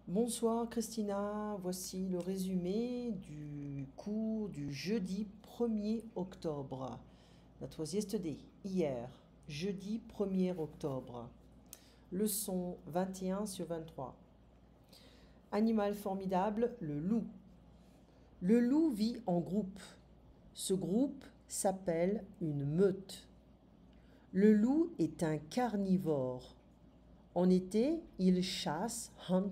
Bonsoir Christina, voici le résumé du cours du jeudi 1er octobre. That was yesterday, hier, jeudi 1er octobre. Leçon 21 sur 23. Animal formidable, le loup. Le loup vit en groupe. Ce groupe s'appelle une meute. Le loup est un carnivore. En été, il chasse, hunt,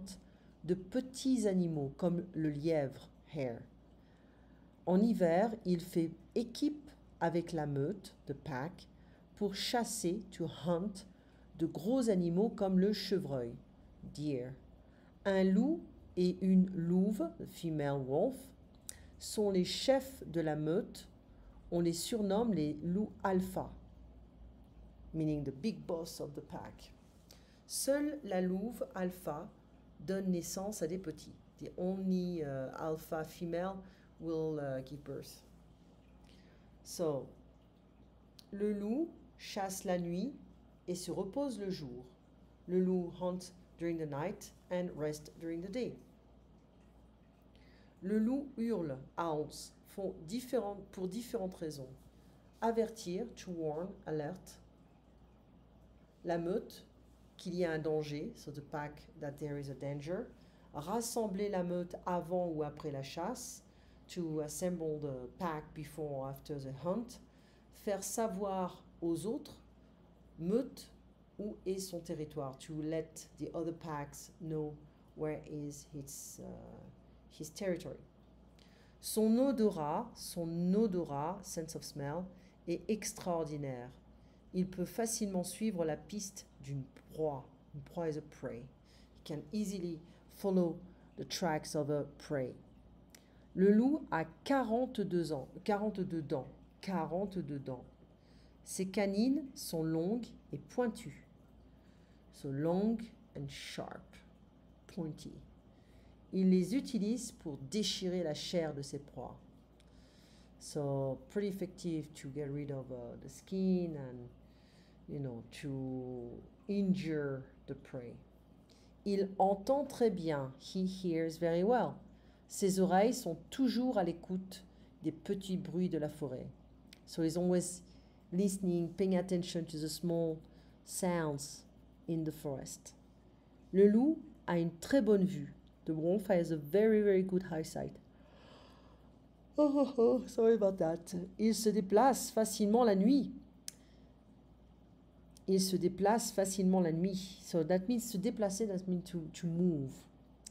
de petits animaux comme le lièvre, hare. En hiver, il fait équipe avec la meute, the pack, pour chasser, to hunt, de gros animaux comme le chevreuil, deer. Un loup et une louve, the female wolf, sont les chefs de la meute. On les surnomme les loups alpha, meaning the big boss of the pack. Seule la louve alpha donne naissance à des petits. The only alpha female will give birth. So, le loup chasse la nuit et se repose le jour. Le loup hunt during the night and rest during the day. Le loup hurle, howls, pour différentes raisons. Avertir, to warn, alert. La meute, qu'il y a un danger, so the pack that there is a danger. Rassembler la meute avant ou après la chasse, to assemble the pack before or after the hunt. Faire savoir aux autres, meute, où est son territoire, to let the other packs know where is his territory. Son odorat, sense of smell, est extraordinaire. Il peut facilement suivre la piste d'une proie. Une proie is a prey. He can easily follow the tracks of a prey. Le loup a 42 ans, 42 dents. 42 dents. Ses canines sont longues et pointues. So long and sharp. Pointy. Il les utilise pour déchirer la chair de ses proies. So pretty effective to get rid of the skin and to injure the prey. Il entend très bien. He hears very well. Ses oreilles sont toujours à l'écoute des petits bruits de la forêt. So he's always listening, paying attention to the small sounds in the forest. Le loup a une très bonne vue. The wolf has a very, very good eyesight. Oh, sorry about that. Il se déplace facilement la nuit. Il se déplace facilement la nuit. So that means se déplacer, that means to move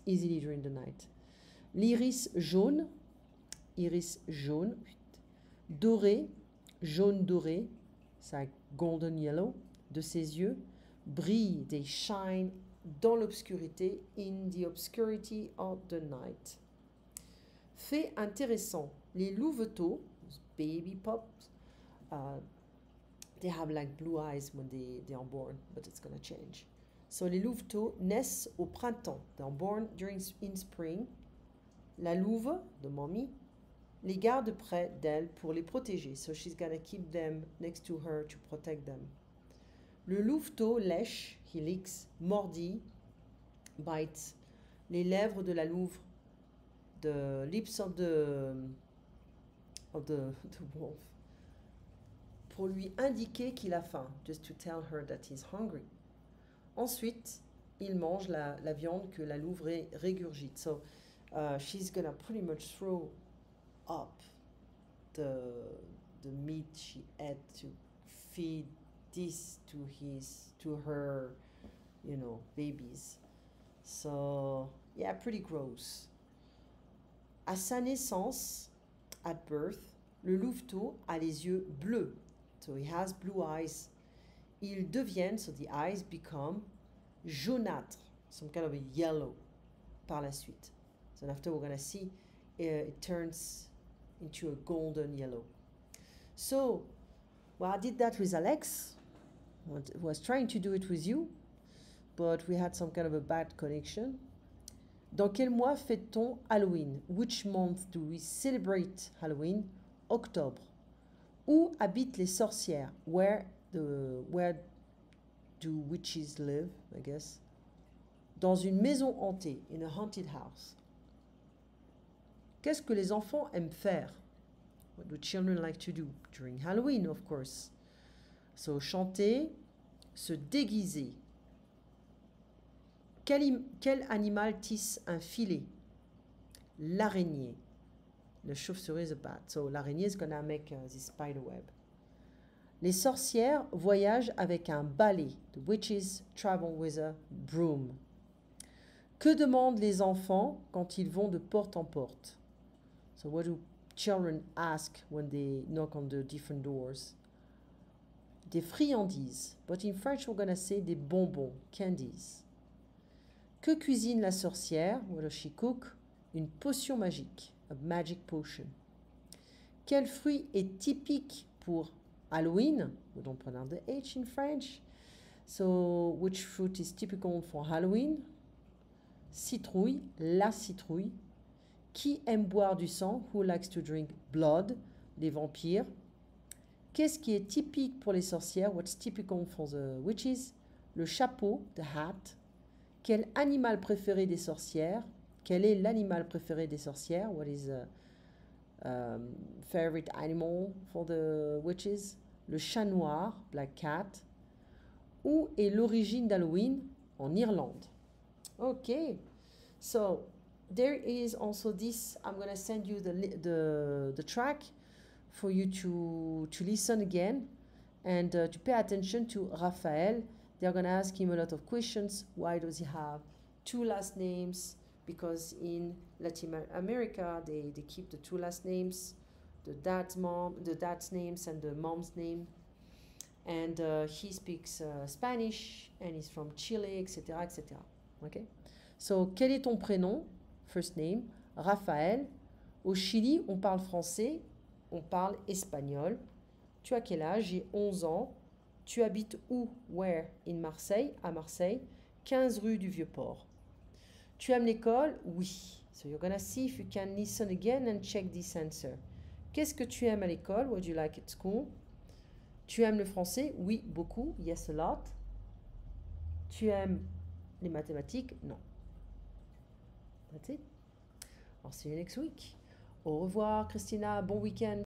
easily during the night. L'iris jaune, doré, jaune doré, c'est golden yellow, de ses yeux, brille, they shine dans l'obscurité, in the obscurity of the night. Fait intéressant, les louveteaux, baby pups, they have like blue eyes when they are born, but it's gonna change. So les louveteaux naissent au printemps. They are born in spring. La louve, the mommy, les garde près d'elle pour les protéger. So she's gonna keep them next to her to protect them. Le louveteau lèche, he licks, mordit, bites, les lèvres de la louve, the lips of the wolf, pour lui indiquer qu'il a faim, just to tell her that he's hungry. Ensuite, il mange la viande que la louve régurgite. So she's gonna pretty much throw up the meat she ate to feed this to her, babies. So yeah, pretty gross. À sa naissance, at birth, le louveteau a les yeux bleus. So he has blue eyes. Ils deviennent, so the eyes become jaunâtres, some kind of a yellow par la suite. So after we're gonna see it turns into a golden yellow. So, well, I did that with Alex. I was trying to do it with you, but we had some kind of a bad connection. Dans quel mois fête-t-on Halloween? Which month do we celebrate Halloween? Octobre. Où habitent les sorcières? Where do witches live, I guess? dans une maison hantée, in a haunted house. Qu'est-ce que les enfants aiment faire? What do children like to do? During Halloween, of course. So, chanter, se déguiser. Quel animal tisse un filet? L'araignée. The chauve-souris is a bat. So, l'araignée is gonna make this spider web. Les sorcières voyagent avec un balai. The witches travel with a broom. Que demandent les enfants quand ils vont de porte en porte? So what do children ask when they knock on the different doors? Des friandises. But in French, we're going to say des bonbons, candies. Que cuisine la sorcière? What does she cook? Une potion magique, a magic potion. Quel fruit est typique pour Halloween? We don't pronounce the H in French. So, which fruit is typical for Halloween? Citrouille, la citrouille. Qui aime boire du sang? Who likes to drink blood? Les vampires. Qu'est-ce qui est typique pour les sorcières? What's typical for the witches? Le chapeau, the hat. Quel animal préféré des sorcières? Quel est l'animal préféré des sorcières? What is a favorite animal for the witches? Le chat noir, black cat. Où est l'origine d'Halloween? En Irlande. Okay, so there is also this. I'm gonna send you the track for you to listen again and to pay attention to Raphael. They're gonna ask him a lot of questions. Why does he have two last names? Because in Latin America they keep the two last names, the dad's names and the mom's name. And he speaks Spanish and he's from Chile, etc., etc. Okay. So, quel est ton prénom? First name, Raphaël. Au Chili, on parle français, on parle espagnol. Tu as quel âge? J'ai 11 ans. Tu habites où? Where? In Marseille, à Marseille. 15 rue du Vieux-Port. Tu aimes l'école? Oui. So, you're gonna see if you can listen again and check this answer. Qu'est-ce que tu aimes à l'école? What do you like at school? Tu aimes le français? Oui, beaucoup. Yes, a lot. Tu aimes les mathématiques? Non. That's it. I'll see you next week. Au revoir, Christina. Bon week-end.